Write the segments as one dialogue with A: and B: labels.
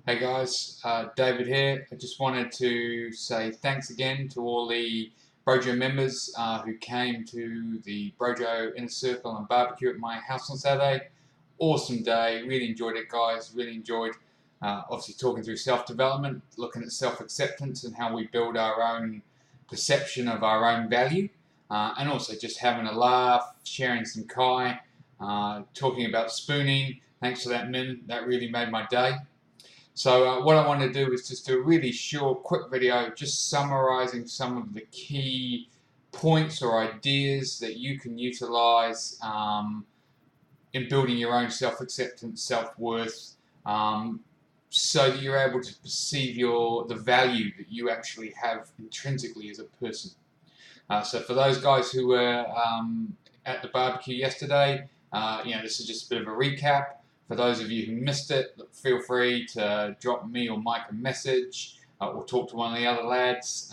A: Hey guys, David here. I just wanted to say thanks again to all the Brojo members who came to the Brojo Inner Circle and Barbecue at my house on Saturday. Awesome day, really enjoyed it guys, really enjoyed obviously talking through self-development, looking at self-acceptance and how we build our own perception of our own value, and also just having a laugh, sharing some kai, talking about spooning. Thanks for that, Min, that really made my day. So what I want to do is just do a really short, quick video just summarizing some of the key points or ideas that you can utilize in building your own self-acceptance, self-worth, so that you're able to perceive the value that you actually have intrinsically as a person. So for those guys who were at the barbecue yesterday, this is just a bit of a recap. For those of you who missed it, feel free to drop me or Mike a message or talk to one of the other lads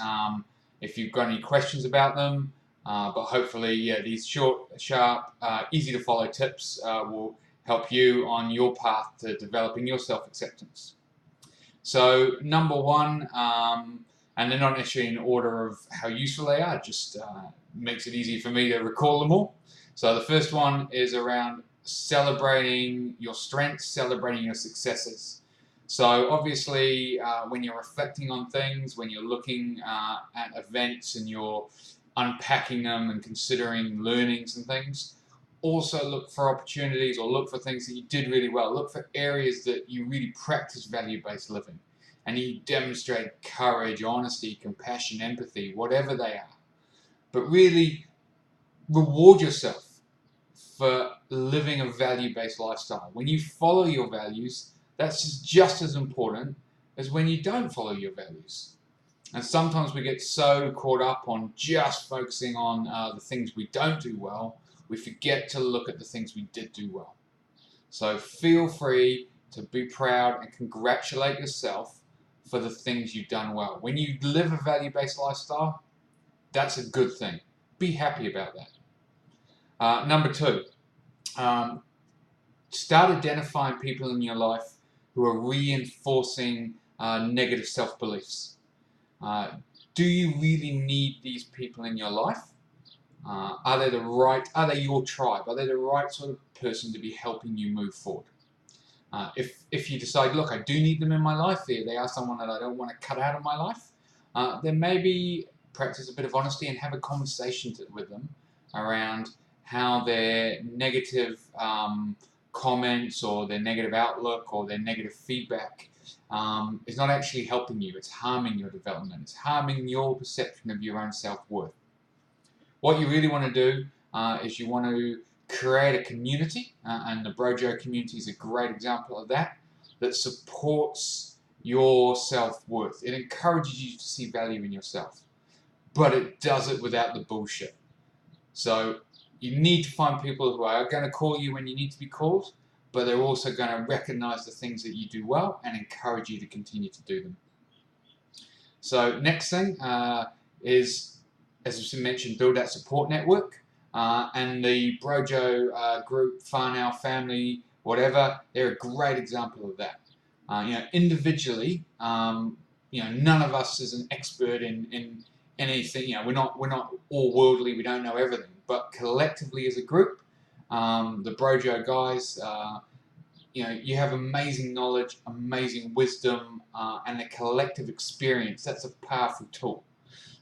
A: if you've got any questions about them. But hopefully, these short, sharp, easy to follow tips will help you on your path to developing your self-acceptance. So number one, and they're not necessarily in order of how useful they are, just makes it easy for me to recall them all. So the first one is around celebrating your strengths, celebrating your successes. So obviously when you're reflecting on things, when you're looking at events and you're unpacking them and considering learnings and things, also look for opportunities or look for things that you did really well. Look for areas that you really practice value-based living and you demonstrate courage, honesty, compassion, empathy, whatever they are. But really reward yourself for living a value-based lifestyle. When you follow your values, that's just as important as when you don't follow your values. And sometimes we get so caught up on just focusing on the things we don't do well, we forget to look at the things we did do well. So feel free to be proud and congratulate yourself for the things you've done well. When you live a value-based lifestyle, that's a good thing. Be happy about that. Number two, start identifying people in your life who are reinforcing negative self-beliefs. Do you really need these people in your life? Are they your tribe? Are they the right sort of person to be helping you move forward? If you decide, look, I do need them in my life, they are someone that I don't want to cut out of my life, then maybe practice a bit of honesty and have a conversation with them around how their negative comments or their negative outlook or their negative feedback is not actually helping you. It's harming your development. It's harming your perception of your own self-worth. What you really want to do is you want to create a community, and the Brojo community is a great example of that supports your self-worth. It encourages you to see value in yourself, but it does it without the bullshit. So you need to find people who are going to call you when you need to be called, but they're also going to recognize the things that you do well and encourage you to continue to do them. So next thing is, as I mentioned, build that support network. And the Brojo group, Whānau family, whatever, they're a great example of that. Individually, none of us is an expert in anything. We're not all worldly. We don't know everything. But collectively, as a group, the Brojo guys, you have amazing knowledge, amazing wisdom, and a collective experience. That's a powerful tool.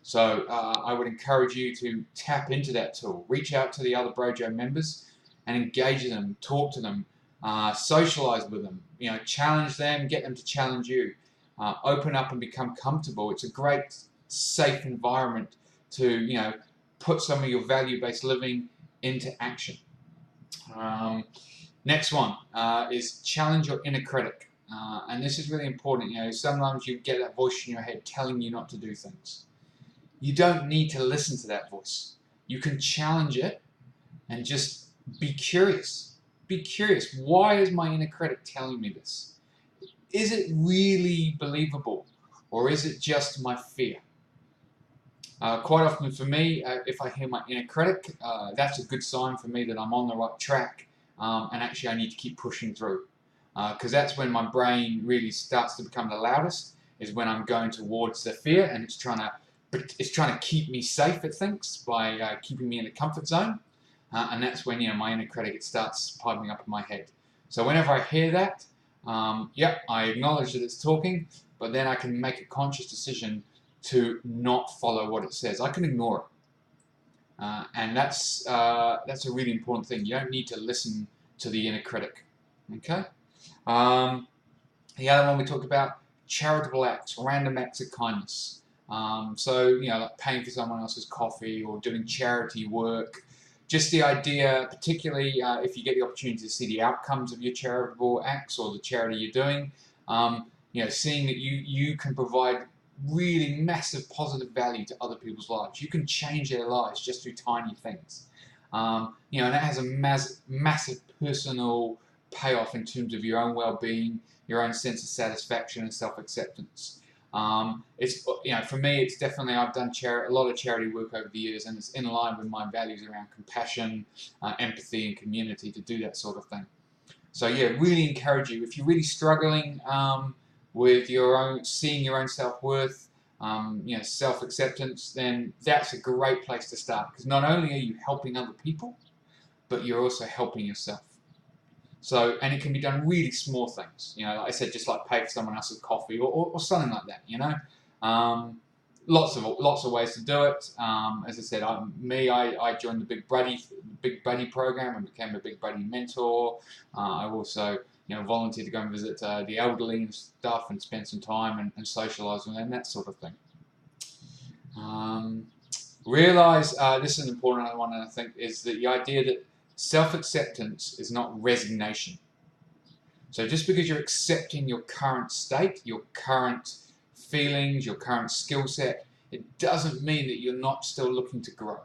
A: So I would encourage you to tap into that tool. Reach out to the other Brojo members and engage them, talk to them, socialize with them, challenge them, get them to challenge you. Open up and become comfortable. It's a great, safe environment to, put some of your value-based living into action. Next one is challenge your inner critic. And this is really important. Sometimes you get that voice in your head telling you not to do things. You don't need to listen to that voice. You can challenge it and just be curious. Be curious. Why is my inner critic telling me this? Is it really believable, or is it just my fear? Quite often for me, if I hear my inner critic, that's a good sign for me that I'm on the right track, and actually I need to keep pushing through. because that's when my brain really starts to become the loudest, is when I'm going towards the fear, and it's trying to keep me safe, it thinks, by keeping me in the comfort zone. And that's when my inner critic, it starts piping up in my head. So whenever I hear that, I acknowledge that it's talking, but then I can make a conscious decision to not follow what it says. I can ignore it. And that's a really important thing. You don't need to listen to the inner critic. Okay. The other one we talked about, charitable acts, random acts of kindness. Like paying for someone else's coffee or doing charity work. Just the idea, particularly if you get the opportunity to see the outcomes of your charitable acts or the charity you're doing, seeing that you can provide really massive positive value to other people's lives. You can change their lives just through tiny things. And that has a massive personal payoff in terms of your own well-being, your own sense of satisfaction and self-acceptance. For me, it's definitely, I've done a lot of charity work over the years, and it's in line with my values around compassion, empathy, and community to do that sort of thing. So really encourage you, if you're really struggling with seeing your own self-worth, self-acceptance, then that's a great place to start, because not only are you helping other people, but you're also helping yourself. So, and it can be done really small things, like I said, just like pay for someone else's coffee or something like that, lots of ways to do it. As I said, I joined the Big Buddy program and became a Big Buddy mentor. I also, volunteered to go and visit the elderly and stuff and spend some time and socialise with them, that sort of thing. Realize, this is an important one, I think, is that the idea that self-acceptance is not resignation. So just because you're accepting your current state, your current feelings, your current skill set, it doesn't mean that you're not still looking to grow.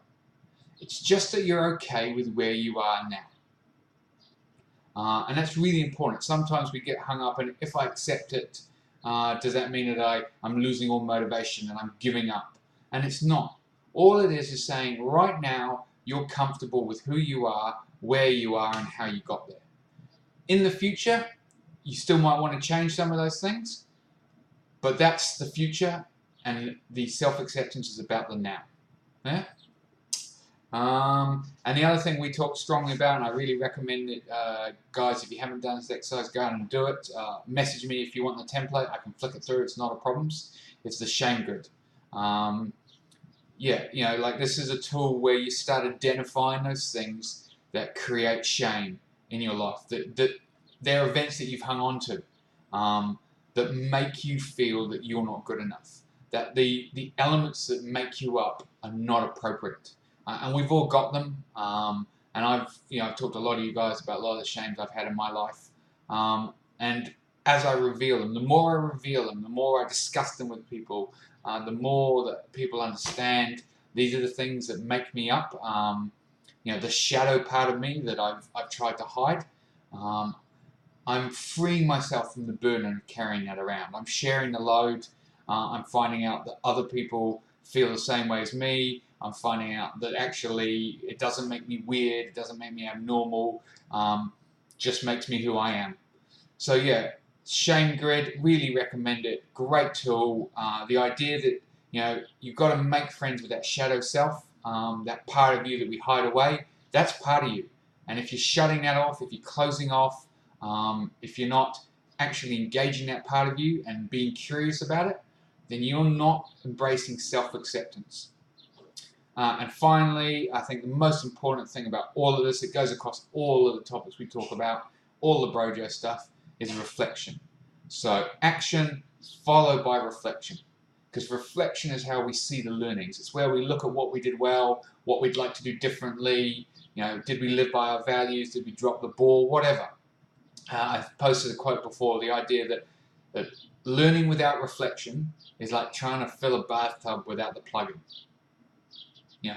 A: It's just that you're okay with where you are now. And that's really important. Sometimes we get hung up, and if I accept it, does that mean that I'm losing all motivation and I'm giving up? And it's not. All it is saying right now, you're comfortable with who you are, where you are, and how you got there. In the future, you still might want to change some of those things, but that's the future, and the self-acceptance is about the now. Yeah? And the other thing we talk strongly about, and I really recommend it, guys, if you haven't done this exercise, go out and do it. Message me if you want the template. I can flick it through. It's not a problem. It's the shame grid. This is a tool where you start identifying those things that create shame in your life, that they're events that you've hung on to, that make you feel that you're not good enough, that the elements that make you up are not appropriate. And we've all got them, and I've talked to a lot of you guys about a lot of the shames I've had in my life, and as I reveal them, the more I reveal them, the more I discuss them with people, the more that people understand these are the things that make me up, the shadow part of me that I've tried to hide. I'm freeing myself from the burden of carrying that around. I'm sharing the load. I'm finding out that other people feel the same way as me. I'm finding out that actually it doesn't make me weird, it doesn't make me abnormal, just makes me who I am. So Shame Grid, really recommend it. Great tool. The idea that you've got to make friends with that shadow self, that part of you that we hide away. That's part of you. And if you're shutting that off, if you're closing off, if you're not actually engaging that part of you and being curious about it, then you're not embracing self-acceptance. And finally, I think the most important thing about all of this, it goes across all of the topics we talk about, all the Brojo stuff, is reflection. So action followed by reflection. Because reflection is how we see the learnings. It's where we look at what we did well, what we'd like to do differently, did we live by our values, did we drop the ball, whatever. I've posted a quote before, the idea that learning without reflection is like trying to fill a bathtub without the plug in.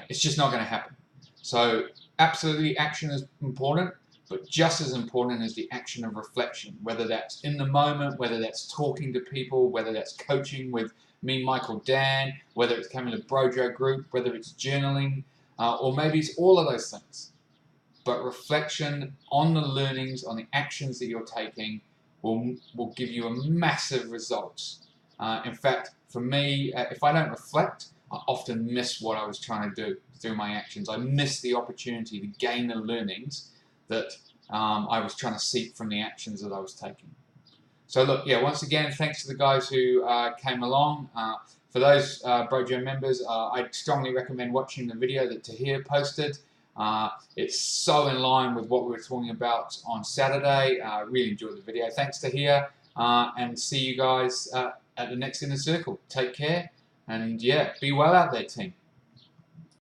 A: It's just not going to happen. So absolutely action is important, but just as important is the action of reflection, whether that's in the moment, whether that's talking to people, whether that's coaching with me, Michael, Dan, whether it's coming to Brojo group, whether it's journaling, or maybe it's all of those things. But reflection on the learnings, on the actions that you're taking, will give you a massive results. In fact, for me, if I don't reflect, I often miss what I was trying to do through my actions. I miss the opportunity to gain the learnings that I was trying to seek from the actions that I was taking. So look, yeah, once again, thanks to the guys who came along. For those Brojo members, I strongly recommend watching the video that Tahir posted. It's so in line with what we were talking about on Saturday. Really enjoyed the video. Thanks Tahir, and see you guys at the next Inner Circle. Take care, and yeah, be well out there, team.